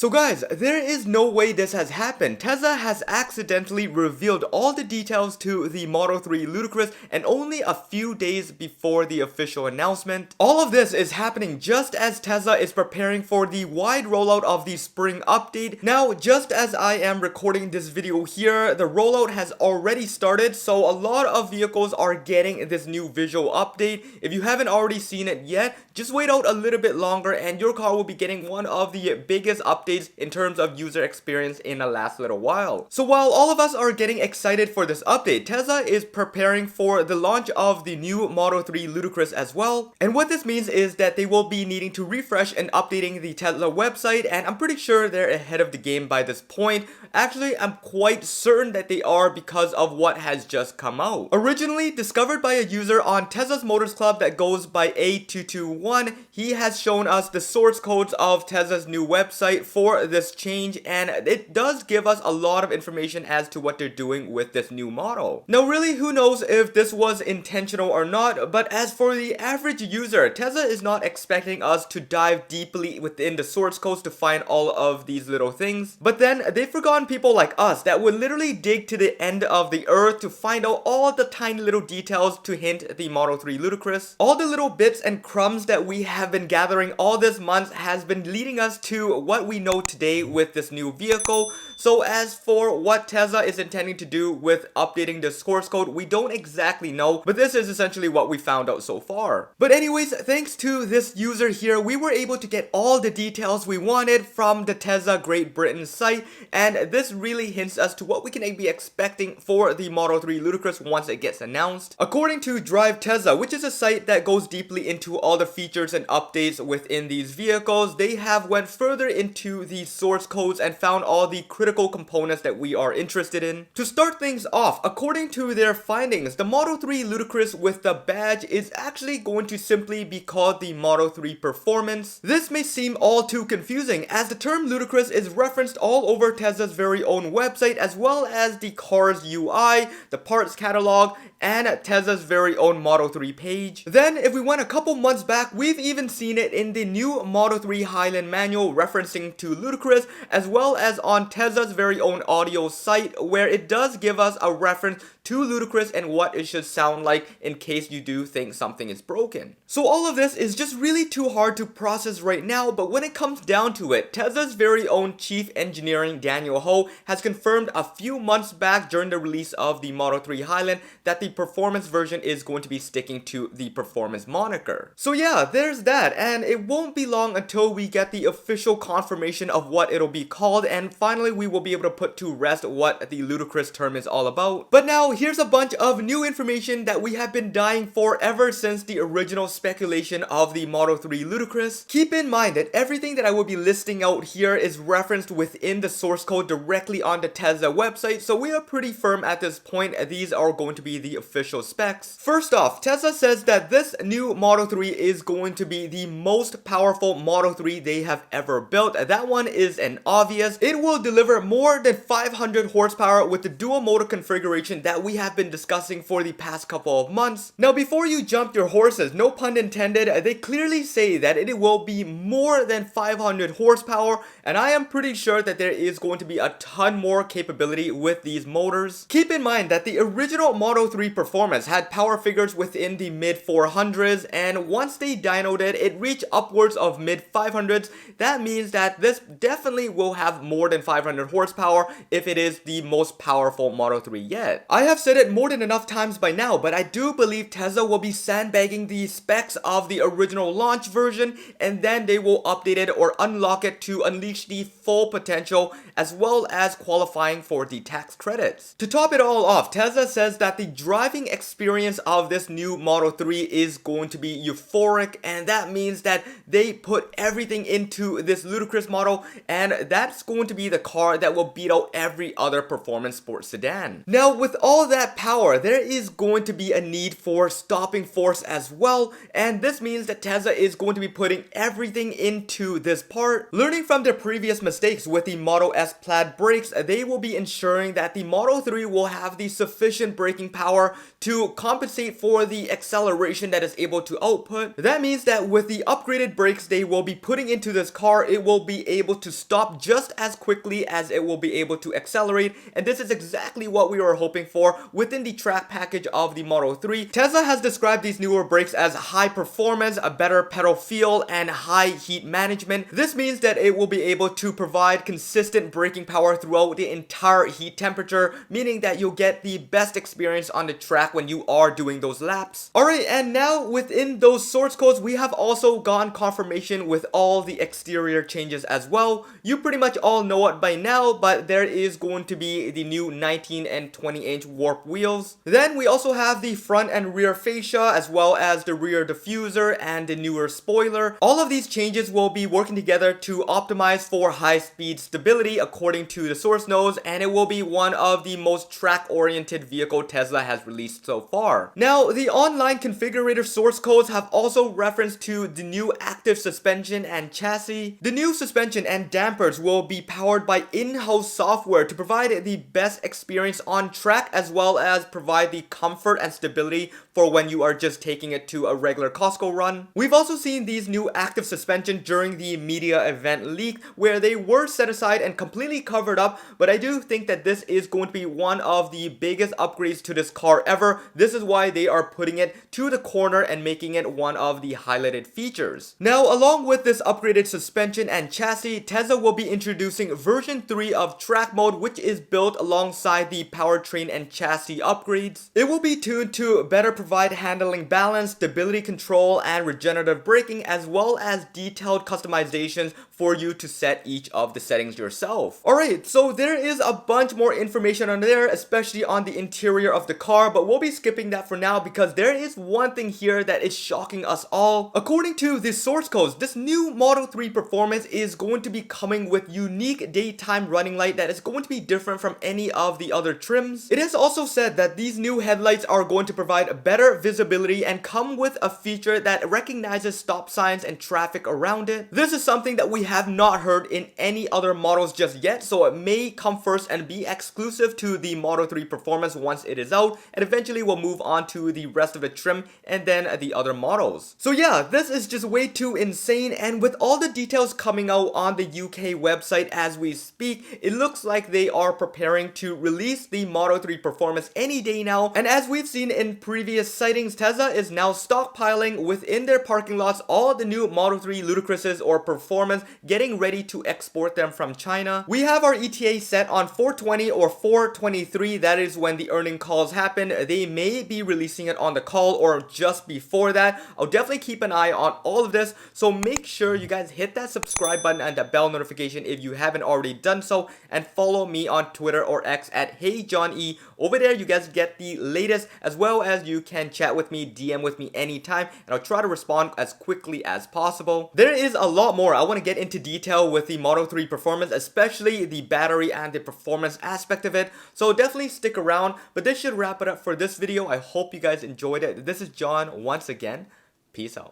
So guys, there is no way this has happened. Tesla has accidentally revealed all the details to the Model 3 Ludicrous and only a few days before the official announcement. All of this is happening just as Tesla is preparing for the wide rollout of the spring update. Now, just as I am recording this video here, the rollout has already started, so a lot of vehicles are getting this new visual update. If you haven't already seen it yet, just wait out a little bit longer and your car will be getting one of the biggest updates in terms of user experience in the last little while. So while all of us are getting excited for this update, Tesla is preparing for the launch of the new Model 3 Ludicrous as well. And what this means is that they will be needing to refresh and updating the Tesla website, and I'm pretty sure they're ahead of the game by this point. Actually, I'm quite certain that they are because of what has just come out. Originally discovered by a user on Tesla's Motors Club that goes by A221, he has shown us the source codes of Tesla's new website for this change, and it does give us a lot of information as to what they're doing with this new model. Now really, who knows if this was intentional or not, but as for the average user, Tesla is not expecting us to dive deeply within the source codes to find all of these little things. But then they've forgotten people like us that would literally dig to the end of the earth to find out all the tiny little details to hint the Model 3 Ludicrous. All the little bits and crumbs that we have been gathering all this month has been leading us to what we know today with this new vehicle. So as for what Tesla is intending to do with updating the source code, we don't exactly know, but this is essentially what we found out so far. But anyways, thanks to this user here, we were able to get all the details we wanted from the Tesla Great Britain site, and this really hints us to what we can be expecting for the Model 3 Ludicrous once it gets announced. According to Drive Tesla, which is a site that goes deeply into all the features and updates within these vehicles, they have went further into the source codes and found all the critical components that we are interested in. To start things off, according to their findings, the Model 3 Ludicrous with the badge is actually going to simply be called the Model 3 Performance. This may seem all too confusing as the term Ludicrous is referenced all over Tesla's very own website, as well as the car's UI, the parts catalog, and Tesla's very own Model 3 page. Then, if we went a couple months back, we've even seen it in the new Model 3 Highland manual referencing to Ludicrous, as well as on Tesla's very own audio site, where it does give us a reference to Ludicrous and what it should sound like in case you do think something is broken. So all of this is just really too hard to process right now, but when it comes down to it, Tesla's very own Chief Engineering Daniel Ho has confirmed a few months back during the release of the Model 3 Highland that the performance version is going to be sticking to the performance moniker. So yeah, there's that, and it won't be long until we get the official confirmation of what it'll be called, and finally we will be able to put to rest what the Ludicrous term is all about. But now here's a bunch of new information that we have been dying for ever since the original speculation of the Model 3 Ludicrous. Keep in mind that everything that I will be listing out here is referenced within the source code directly on the Tesla website, so we are pretty firm at this point. These are going to be the official specs. First off, Tesla says that this new Model 3 is going to be the most powerful Model 3 they have ever built. That one is an obvious. It will deliver more than 500 horsepower with the dual motor configuration that we have been discussing for the past couple of months. Now before you jump your horses, no pun intended, they clearly say that it will be more than 500 horsepower, and I am pretty sure that there is going to be a ton more capability with these motors. Keep in mind that the original Model 3 Performance had power figures within the mid 400s, and once they dynoed it, it reached upwards of mid 500s. That means that this definitely will have more than 500 horsepower if it is the most powerful Model 3 yet. I have said it more than enough times by now, but I do believe Tesla will be sandbagging the specs of the original launch version, and then they will update it or unlock it to unleash the full potential, as well as qualifying for the tax credits. To top it all off, Tesla says that the driving experience of this new Model 3 is going to be euphoric, and that means that they put everything into this Ludicrous model, and that's going to be the car that will beat out every other performance sports sedan. Now with all that power, there is going to be a need for stopping force as well, and this means that Tesla is going to be putting everything into this part. Learning from their previous mistakes with the Model S Plaid brakes, they will be ensuring that the Model 3 will have the sufficient braking power to compensate for the acceleration that is able to output. That means that with the upgraded brakes they will be putting into this car, it will be able to stop just as quickly as it will be able to accelerate, and this is exactly what we were hoping for within the track package of the Model 3. Tesla has described these newer brakes as high performance, a better pedal feel, and high heat management. This means that it will be able to provide consistent braking power throughout the entire heat temperature, meaning that you'll get the best experience on the track when you are doing those laps. Alright, and now within those source codes, we have also gotten confirmation with all the exterior changes as well. You pretty much all know it by now, but there is going to be the new 19 and 20 inch warp wheels. Then we also have the front and rear fascia, as well as the rear diffuser and the newer spoiler. All of these changes will be working together to optimize for high-speed stability according to the source nodes, and it will be one of the most track-oriented vehicle Tesla has released so far. Now, the online configurator source codes have also reference to the new active suspension and chassis. The new suspension and dampers will be powered by in-house software to provide the best experience on track, as well as provide the comfort and stability for when you are just taking it to a regular Costco run. We've also seen these new active suspension during the media event leak, where they were set aside and completely covered up, but I do think that this is going to be one of the biggest upgrades to this car ever. This is why they are putting it to the corner and making it one of the highlighted features. Now, along with this upgraded suspension and chassis, Tesla will be introducing version 3 of track mode, which is built alongside the powertrain and chassis upgrades. It will be tuned to better provide handling balance, stability control, and regenerative braking, as well as detailed customizations for you to set each of the settings yourself. Alright, so there is a bunch more information on there, especially on the interior of the car, but we'll be skipping that for now because there is one thing here that is shocking us all. According to the source codes, this new Model 3 performance is going to be coming with unique daytime running light that is going to be different from any of the other trims. It is also said that these new headlights are going to provide better visibility and come with a feature that recognizes stop signs and traffic around it. This is something that we have not heard in any other models just yet, so it may come first and be exclusive to the Model 3 performance once it is out, and eventually we'll move on to the rest of the trim and then the other models. So yeah, this is just way too insane, and with all the details coming out on the UK website as we speak, it looks like they are preparing to release the Model 3 performance any day now. And as we've seen in previous sightings, Tesla is now stockpiling within their parking lots all the new Model 3 Ludicrouses or performance, getting ready to export them from China. We have our ETA set on 420 or 423. That is when the earning calls happen. They may be releasing it on the call or just before that. I'll definitely keep an eye on all of this, so make sure you guys hit that subscribe button and the bell notification if you haven't already done so, and follow me on Twitter or X at HeyJohnE. Over there you guys get the latest, as well as you can chat with me, DM with me anytime, and I'll try to respond as quickly as possible. There is a lot more I want to get into detail with the Model 3 performance, especially the battery and the performance aspect of it, so definitely stick around. But this should wrap it up for this video. I hope you guys enjoyed it. This is John once again. Peace out.